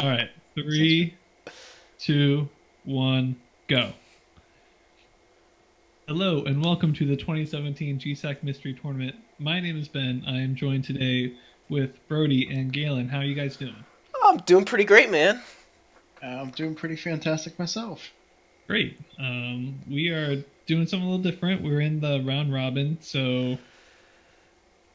All right. Three, two, one, go. Hello and welcome to the 2017 GSAC Mystery Tournament. My name is Ben. I am joined today with Brody and Galen. How are you guys doing? I'm doing pretty great, man. I'm doing pretty fantastic myself. Great. We are doing something a little different. We're in the round robin, so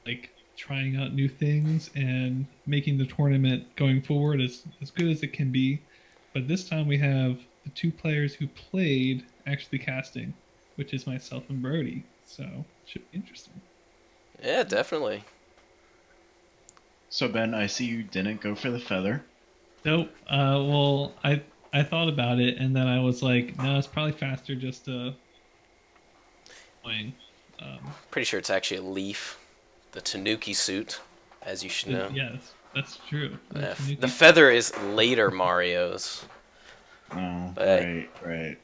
like trying out new things and making the tournament going forward as good as it can be. But this time we have the two players who played actually casting, which is myself and Brody. So it should be interesting. Yeah, definitely. So Ben, I see you didn't go for the feather. Nope. Well, I thought about it and then I was like, no, it's probably faster just to playing. Um, Pretty sure it's actually a leaf. The Tanuki suit, as you should know. yes, that's true. The The Tanuki. feather is later Mario's, Oh, but right.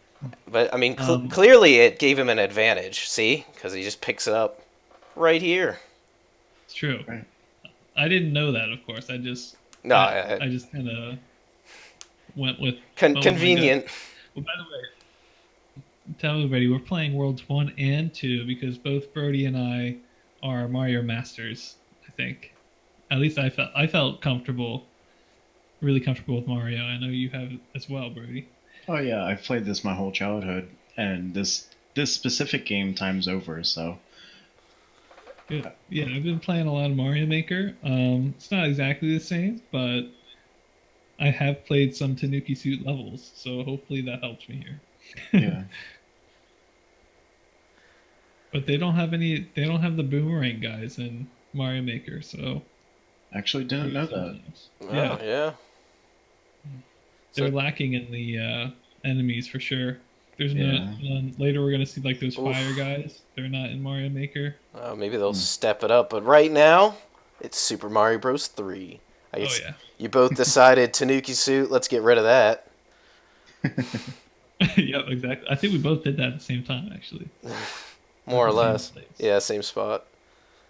but I mean, Um, clearly it gave him an advantage. See, because he just picks it up right here. it's true. Right. I didn't know that, of course. I just No, I I just kind of went with my gut. convenient. Well, by the way, tell everybody we're playing Worlds 1 and 2 because both Brody and I are Mario masters. I think, at least I felt comfortable, really comfortable with Mario. I know you have as well, Brody. Oh yeah, I've played this my whole childhood, and this specific game time's over. So Good. Yeah, I've been playing a lot of Mario Maker. It's not exactly the same, but I have played some Tanuki Suit levels, so hopefully that helps me here. yeah, But they don't have any. They don't have the boomerang guys in Mario Maker, so actually didn't know that. sometimes. Oh Yeah, yeah. they're So lacking in the enemies for sure. There's no Yeah. later. We're gonna see like those fire oof. guys. They're not in Mario Maker. Maybe they'll Hmm. step it up, but right now it's Super Mario Bros. 3. I Oh guess yeah, you both decided Tanuki suit. Let's get rid of that. yep, exactly. I think we both did that at the same time, actually, or More or the same less. place. Yeah, same spot.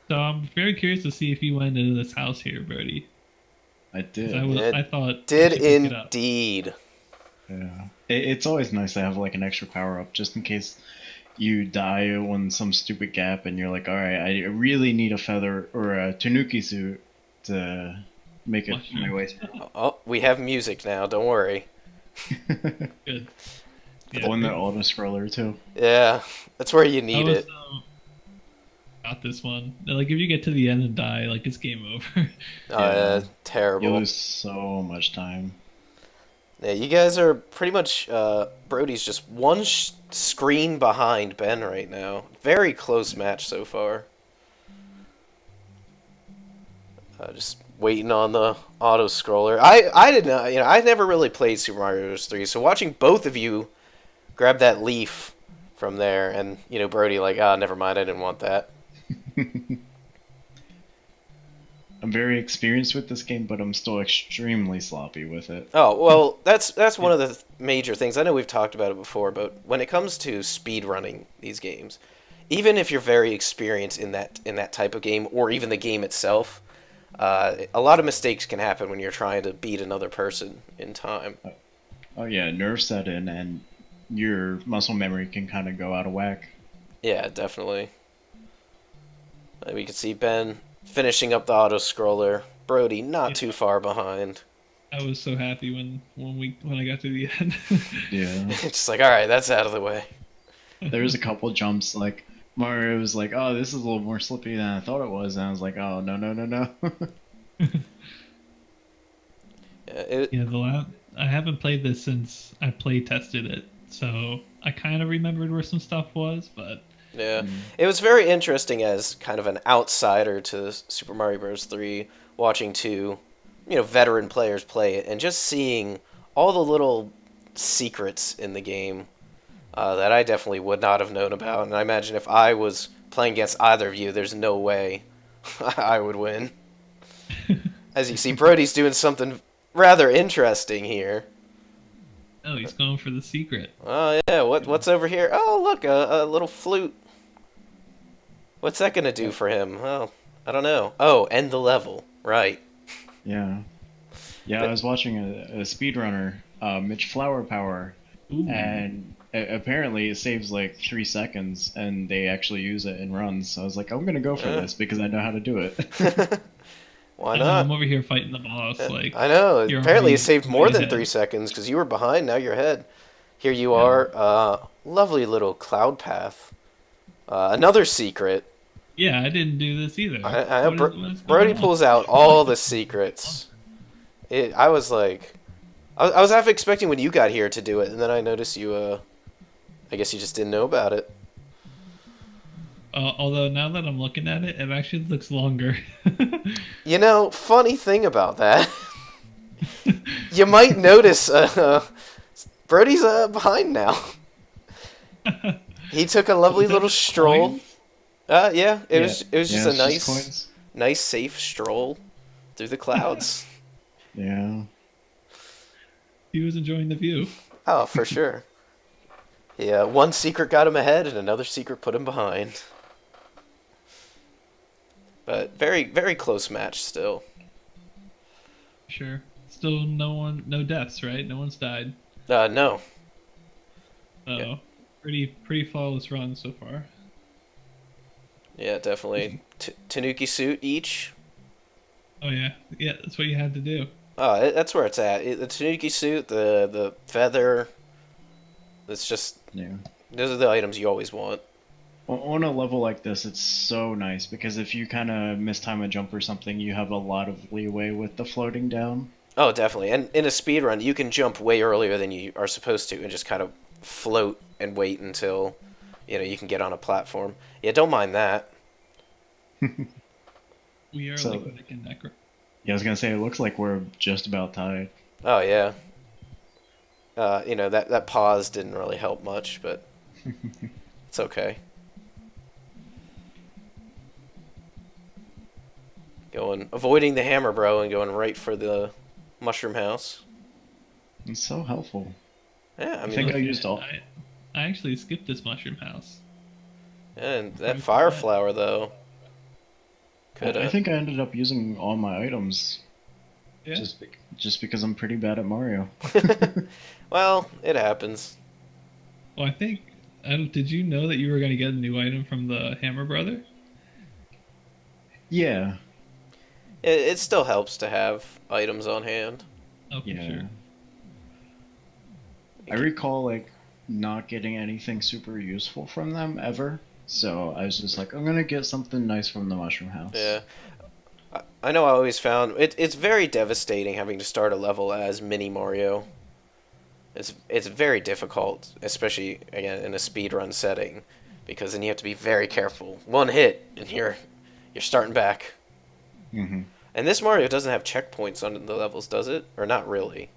So I'm very curious to see if you went into this house here, Brody, I because did. It I thought you did should pick it up. indeed. Yeah, it's always nice to have like an extra power up just in case you die on some stupid gap, and you're like, all right, I really need a feather or a Tanuki suit to make it my Mushroom. way through. Oh, we have music now. Don't worry. Good. The Yeah, one that great. auto scroller too. Yeah, that's where you I need was it. got this one. Like if you get to the end and die, like it's game over. Yeah, you Terrible. lose so much time. Yeah, you guys are pretty much. Brody's just one screen behind Ben right now. Very close match so far. Just waiting on the auto scroller. I didn't know. I never really played Super Mario Bros. 3, so watching both of you grab that leaf from there, and Brody like, ah, never mind, I didn't want that. I'm very experienced with this game, but I'm still extremely sloppy with it. Oh well, that's one of the major things. I know we've talked about it before, but when it comes to speed running these games, even if you're very experienced in that type of game, or even the game itself, a lot of mistakes can happen when you're trying to beat another person in time. Oh yeah, nerves set in, and your muscle memory can kind of go out of whack. Yeah, definitely. We can see Ben finishing up the auto scroller. Brody not Yeah, too far behind. I was so happy when I got to the end. Yeah, Just like, all right, that's out of the way. there was a couple jumps like Mario was like, "Oh, this is a little more slippy than I thought it was," and I was like, "Oh no no no no." Yeah, Yeah, I haven't played this since I play tested it, so I kind of remembered where some stuff was, but yeah, Mm. it was very interesting as kind of an outsider to Super Mario Bros. 3, watching two, veteran players play it, and just seeing all the little secrets in the game that I definitely would not have known about. And I imagine if I was playing against either of you, there's no way I would win. As you see, Brody's doing something rather interesting here. oh, he's going for the secret. Oh yeah, what's over here? Oh look, a little flute. What's that gonna do Yeah, for him? Well, I don't know. Oh, end the level. Right. yeah. Yeah, I was watching a speedrunner, Mitch Flower Power, Ooh. and apparently it saves like 3 seconds, and they actually use it in runs. So I was like, I'm gonna go for Eh. this because I know how to do it. Why And then I'm not? over here fighting the boss. I Like know. you're Apparently, it already saved more way than three ahead. seconds because you were behind. Now you're ahead. Here you Yeah. are. Lovely little cloud path. Another secret. Yeah, I didn't do this either. What is Brody going on? pulls out all the secrets. I was like, I was half expecting when you got here to do it, and then I noticed you. I guess you just didn't know about it. Although now that I'm looking at it, it actually looks longer. You know, funny thing about that, you might notice Brody's behind now. He took a lovely Is that little just stroll. coins? Yeah, Yeah, it was just yeah, a it's just nice, coins. nice, safe stroll through the clouds. Yeah. He was enjoying the view. Oh, for sure. Yeah, one secret got him ahead, and another secret put him behind. But very, very close match still. Sure. Still no deaths, right? No one's died. No. Yeah, So pretty flawless run so far. yeah, definitely. Tanuki suit each. Oh yeah, yeah. That's what you had to do. Oh, that's where it's at. The Tanuki suit, the feather. It's just Yeah. those are the items you always want. On a level like this, it's so nice because if you kind of mistime a jump or something, you have a lot of leeway with the floating down. Oh, definitely. And in a speed run, you can jump way earlier than you are supposed to, and just kind of float and wait until you can get on a platform. Yeah, don't mind that. We are like So, neck and neck. yeah, I was gonna say it looks like we're just about tied. Oh yeah. That pause didn't really help much, but it's okay. Avoiding the hammer, bro, and going right for the mushroom house. It's so helpful. Yeah, I I mean, think I look, used all. I actually skipped this mushroom house. and that Quite fire bad. flower though I could I think I ended up using all my items Yeah. just because I'm pretty bad at Mario. well, it happens. Well, I think. Did you know that you were going to get a new item from the Hammer Brother? Yeah, It still helps to have items on hand. Oh, for yeah. sure. I recall like not getting anything super useful from them ever. So I was just like, I'm gonna get something nice from the Mushroom House. Yeah, I know. I always found it's very devastating having to start a level as Mini Mario. It's very difficult, especially again in a speed run setting, because then you have to be very careful. One hit and you're starting back. hmm And this Mario doesn't have checkpoints on the levels, does it? Or not really?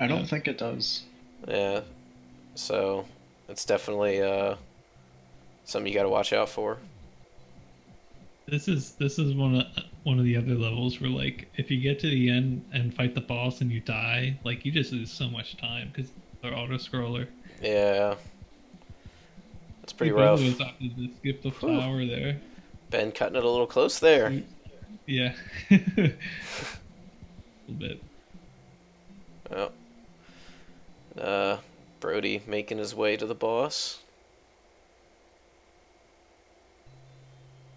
I Yeah. don't think it does. Yeah. So it's definitely something you got to watch out for. This is one of the other levels where like if you get to the end and fight the boss and you die, like you just lose so much time because they're auto scroller. Yeah, it's We pretty both of rough. us opted to skip the Whew. flower there. Ben cutting it a little close there. Yeah, a little bit. Oh. Brody making his way to the boss.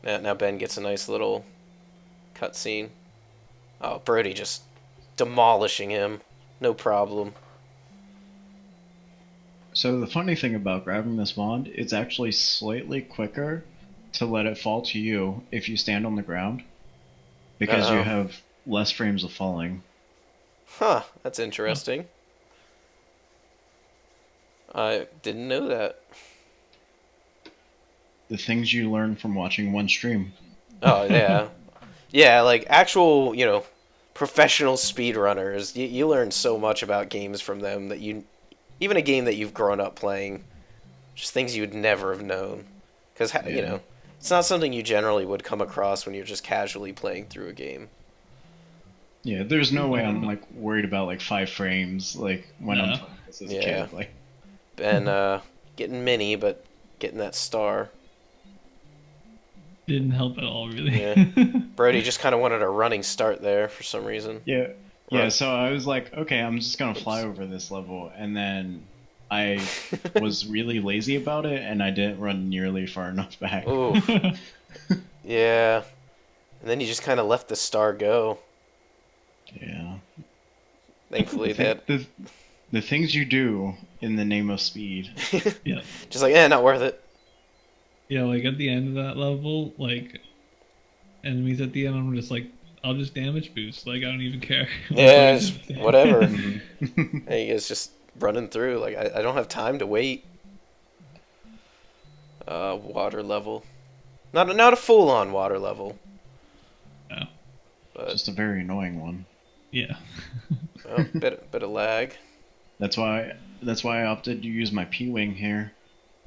Now Ben gets a nice little cutscene. Oh, Brody just demolishing him. No problem. So the funny thing about grabbing this wand, it's actually slightly quicker to let it fall to you if you stand on the ground because you Uh-oh. have less frames of falling. Huh, that's Huh. interesting. I didn't know that. The things you learn from watching one stream. Oh, yeah. Yeah, like actual, professional speedrunners. You learn so much about games from them that even a game that you've grown up playing, just things you would never have known. Because, Yeah. it's not something you generally would come across when you're just casually playing through a game. Yeah, there's no way I'm Um, like worried about like 5 frames like when I'm No. playing this as a Yeah. kid. Like, And getting mini, but getting that star. Didn't help at all, really. Yeah. Brody just kind of wanted a running start there for some reason. yeah, Yeah, so I was like, okay, I'm just gonna fly over this level, and then I was really lazy about it, and I didn't run nearly far enough back. Oof. Yeah. And then you just kind of let the star go. Yeah. Thankfully, The, that. the, the things you do in the name of speed. Yeah. Just like, not worth it. Yeah, like at the end of that level, like enemies at the end, I'm just like, I'll just damage boost. Like I don't even care. Like, Yeah, please it's understand. whatever. Mhm. And you guys just running through. Like, I don't have time to wait. Water level. Not a full-on water level. No. But, Just a very annoying one. Yeah. well, bit of lag. That's why I opted to use my P-Wing here.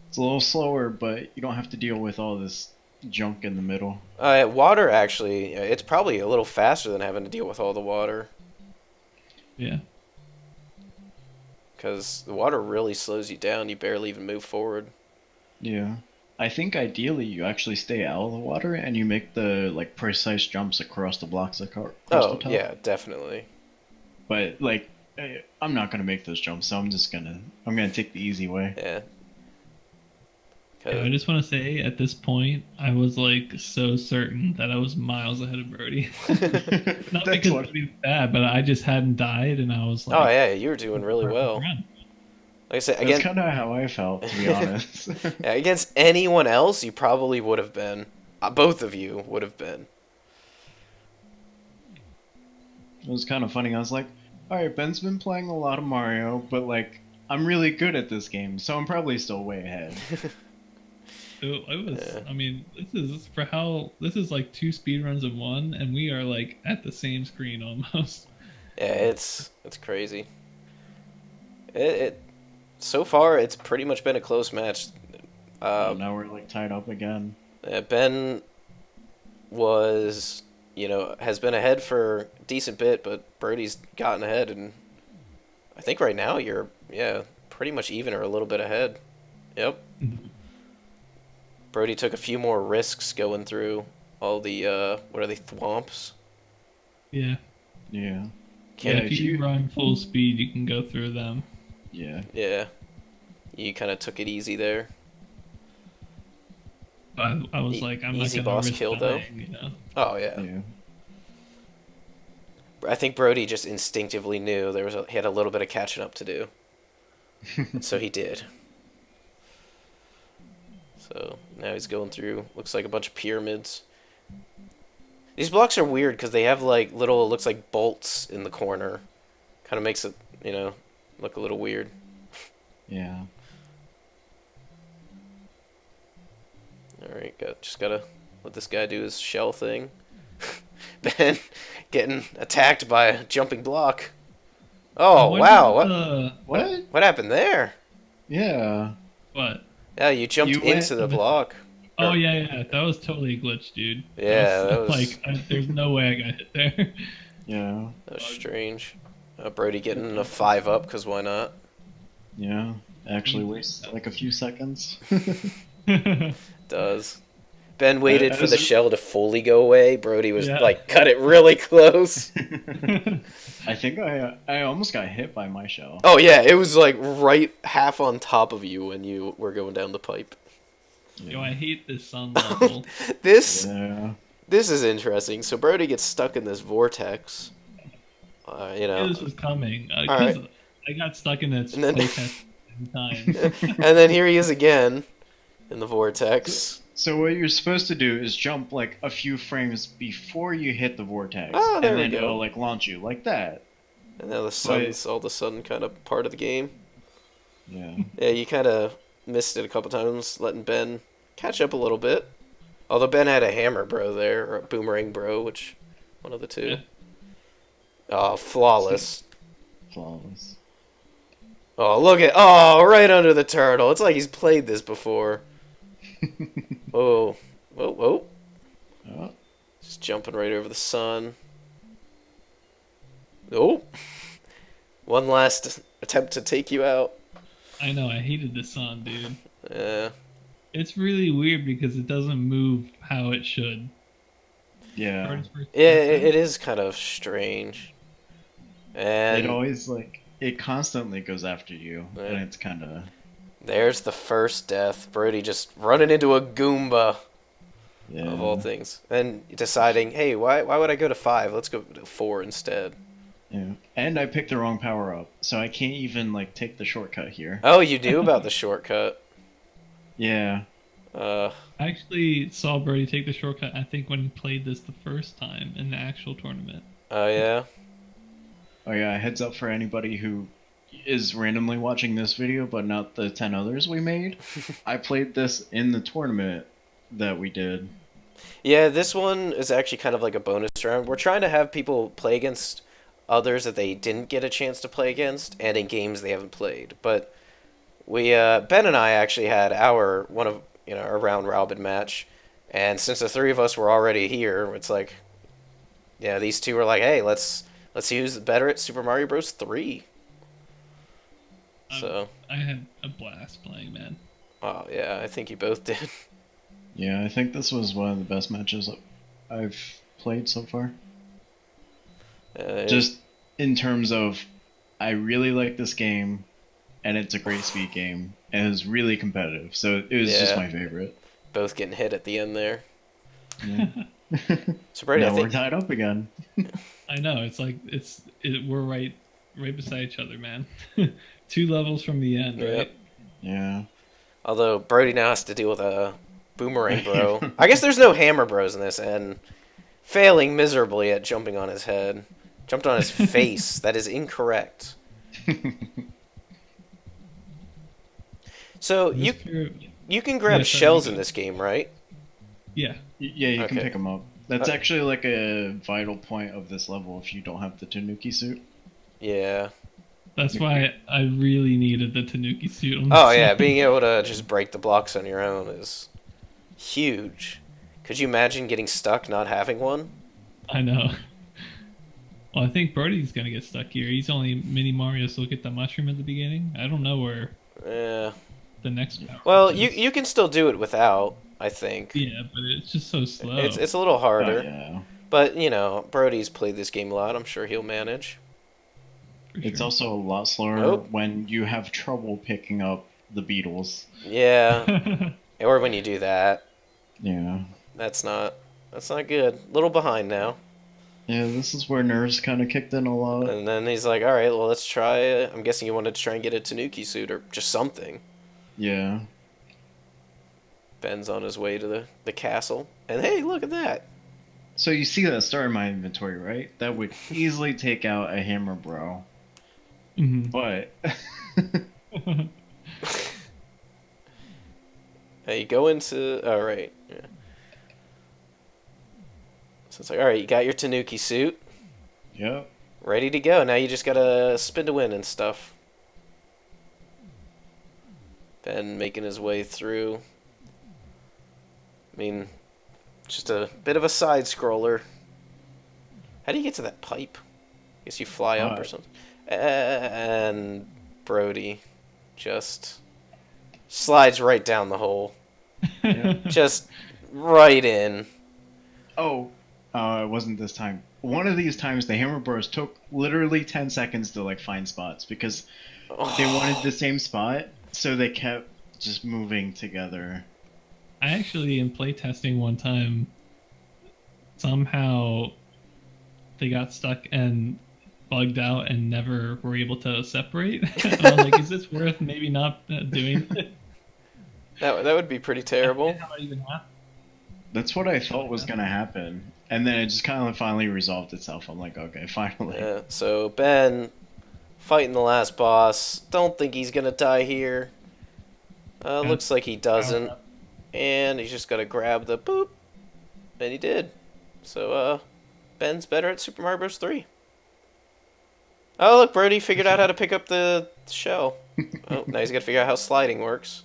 It's a little slower, but you don't have to deal with all this junk in the middle. Water, actually, it's probably a little faster than having to deal with all the water. Yeah. Because the water really slows you down. You barely even move forward. Yeah. I think ideally you actually stay out of the water and you make the like precise jumps across the blocks across the Oh, top. yeah, definitely. But like I'm not gonna make those jumps, so I'm gonna take the easy way. Yeah. Yeah, I just want to say at this point, I was like so certain that I was miles ahead of Brody. Not That's because what. Brody was bad, but I just hadn't died, and I was Oh, like, yeah, you were doing really perfect well. run. Like I said, That's again, kind of how I felt, to be honest. yeah, against anyone else, you probably would have been. Both of you would have been. It was kind of funny. I was like, all right, Ben's been playing a lot of Mario, but like I'm really good at this game, so I'm probably still way ahead. It was. Yeah. I mean, this is like two speed runs of one, and we are like at the same screen almost. Yeah, it's crazy. It so far it's pretty much been a close match. Now we're like tied up again. Ben was, has been ahead for a decent bit, but Brody's gotten ahead, and I think right now you're, pretty much even or a little bit ahead. Yep. Brody took a few more risks going through all the, what are they, thwomps? Yeah. Yeah. Yeah, Yeah, if you run full speed, you can go through them. Yeah. Yeah. You kind of took it easy there. I was like, I'm Easy not gonna boss risk kill, though. dying. Oh, yeah. Yeah. I think Brody just instinctively knew he had a little bit of catching up to do. And so he did. So now he's going through, looks like a bunch of pyramids. These blocks are weird because they have like little, looks like bolts in the corner. Kind of makes it, look a little weird. Yeah. Alright, just gotta let this guy do his shell thing. Ben getting attacked by a jumping block. Oh, wow. What happened there? Yeah. What? Yeah, you jumped You went into the with- block. Oh yeah. That was totally a glitch, dude. Yeah, that was- like, there's no way I got hit there. Yeah. That was strange. Brody getting a 5-up, because why not? Yeah. Actually wastes like a few seconds. Does. Ben waited I for was- the shell to fully go away. Brody was Yeah. like, cut it really close. I think I almost got hit by my shell. Oh yeah, it was like right half on top of you when you were going down the pipe. Yo, I hate this sun level. This Yeah. this is interesting. So Brody gets stuck in this vortex. I knew this was coming. Alright. I got stuck in its And then- playtest times. And then here he is again in the vortex. So what you're supposed to do is jump like a few frames before you hit the vortex, Oh, there and we then go. it'll like launch you like that. And now the sun's all of a sudden kind of part of the game. Yeah. Yeah, you kind of missed it a couple times, letting Ben catch up a little bit. Although Ben had a hammer bro there, or a boomerang bro, which one of the two. Yeah. Oh, flawless. Flawless. Oh, right under the turtle. It's like he's played this before. Whoa. Whoa. Oh. Just jumping right over the sun. Oh. One last attempt to take you out. I know, I hated the sun, dude. Yeah. It's really weird because it doesn't move how it should. Yeah. Artist first- Yeah, it is kind of strange. It And always it constantly goes after you, uh, and it's kind of there's the first death. Brody just running into a Goomba of all yeah. things, and deciding, hey, why would I go to 5? Let's go to 4 instead. Yeah. And I picked the wrong power up, so I can't even take the shortcut here. Oh, you knew about the shortcut. Yeah. Uh, I actually saw Brody take the shortcut, I think, when he played this the first time in the actual tournament. oh yeah. Oh yeah, heads up for anybody who is randomly watching this video but not the 10 others we made. I played this in the tournament that we did. Yeah, this one is actually kind of like a bonus round. We're trying to have people play against others that they didn't get a chance to play against, and in games they haven't played. But we, Ben and I actually had our one of our round robin match, and since the three of us were already here, it's like, yeah, these two were like, hey, let's see who's better at Super Mario Bros. 3. So, I had a blast playing, man. oh yeah, I think you both did. Yeah, I think this was one of the best matches I've played so far. Uh, Just in terms of, I really like this game, and it's a great speed game, and it was really competitive, so it was just Yeah. my favorite. both getting hit at the end there. Yeah. So Brady, I Now we're think tied up again. I know it's like we're right beside each other, man. 2 levels from the end, Yep. right? Yeah. Although Brody now has to deal with a boomerang bro. I guess there's no hammer bros in this, and failing miserably at jumping on his head. Jumped on his face. That is incorrect. So I'm you just curious- you can grab Yeah, sorry, shells you in go. this game, right? Yeah, Yeah, you can Okay. pick them up. That's Uh, actually like a vital point of this level if you don't have the Tanuki suit. Yeah. that's why I really needed the Tanuki suit on Oh this yeah, one. being able to just break the blocks on your own is huge. Could you imagine getting stuck not having one? I know. Well, I think Brody's gonna get stuck here. He's only mini Mario, so look at the mushroom at the beginning. I don't know where Yeah. the next power Well, up you is. you can still do it without, I think. Yeah, but it's just so slow. It's a little Oh harder. yeah. But, Brody's played this game a lot. I'm sure he'll manage. for It's sure. also a lot slower Nope. when you have trouble picking up the beetles. Yeah. Or when you do that. Yeah. That's not good. Little behind now. Yeah, this is where nerves kind of kicked in a lot. And then he's like, alright, well, let's try it. I'm guessing you wanted to try and get a Tanuki suit or just something. Yeah. Ben's on his way to the castle. And hey, look at that. So you see that star in my inventory, right? That would easily take out a hammer bro. Mhm. But Hey, you go into... Alright. Yeah. So it's like, alright, you got your Tanuki suit. yep. Ready to go. Now you just gotta spin to win and stuff. Ben making his way through. I mean, just a bit of a side scroller. How do you get to that pipe? Guess you fly up or something. And Brody just slides right down the hole. Yeah. Just right in. Oh, it wasn't this time. One of these times, the Hammer Bros took literally 10 seconds to find spots because they wanted the same spot, so they kept just moving together. I actually, in playtesting one time, somehow they got stuck and bugged out and never were able to separate. And I was like, is this worth maybe not doing it? That would be pretty terrible. How that even happened? That's what I thought was gonna happen, and then it just kind of finally resolved itself. I'm like, okay, finally. Yeah, so Ben fighting the last boss. Don't think he's gonna die here. Looks like he doesn't. And he's just gotta grab the boop. And he did. So, Ben's better at Super Mario Bros. 3. Oh, look, Brody figured out how to pick up the shell. Oh, now he's gotta figure out how sliding works.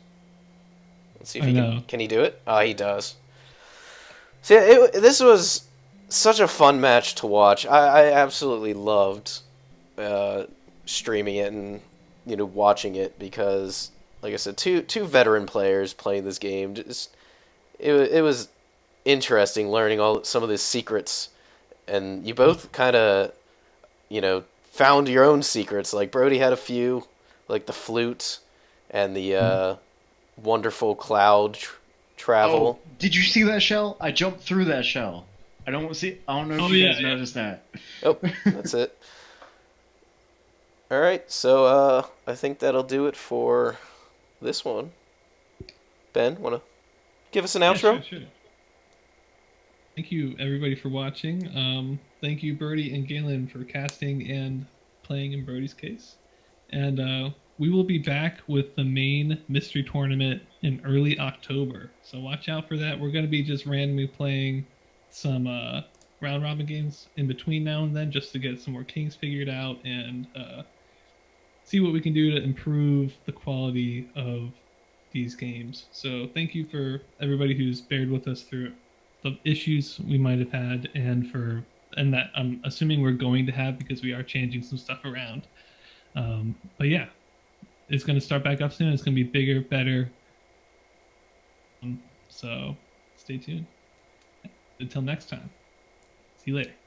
Let's see if I he know. can he do it? Ah, he does. So yeah, this was such a fun match to watch. I absolutely loved streaming it and watching it because, like I said, two veteran players playing this game. Just it was interesting learning some of the secrets, and you both kind of found your own secrets. Like Brody had a few, like the flute and the wonderful cloud Oh, travel. did you see that shell? I jumped through that shell. I don't see. I don't know if Oh you yeah, guys yeah. noticed that. Oh, that's it. All right, so I think that'll do it for this one. Ben, wanna give us an Yeah, outro? sure, sure. Thank you everybody for watching. Thank you Birdie and Galen for casting and playing in Birdie's case. And we will be back with the main mystery tournament in early October. So watch out for that. We're going to be just randomly playing some round robin games in between now and then just to get some more kings figured out and see what we can do to improve the quality of these games. So thank you for everybody who's bared with us through the issues we might have had and that I'm assuming we're going to have because we are changing some stuff around. But yeah, it's going to start back up soon. It's going to be bigger, better. So stay tuned. Until next time. See you later.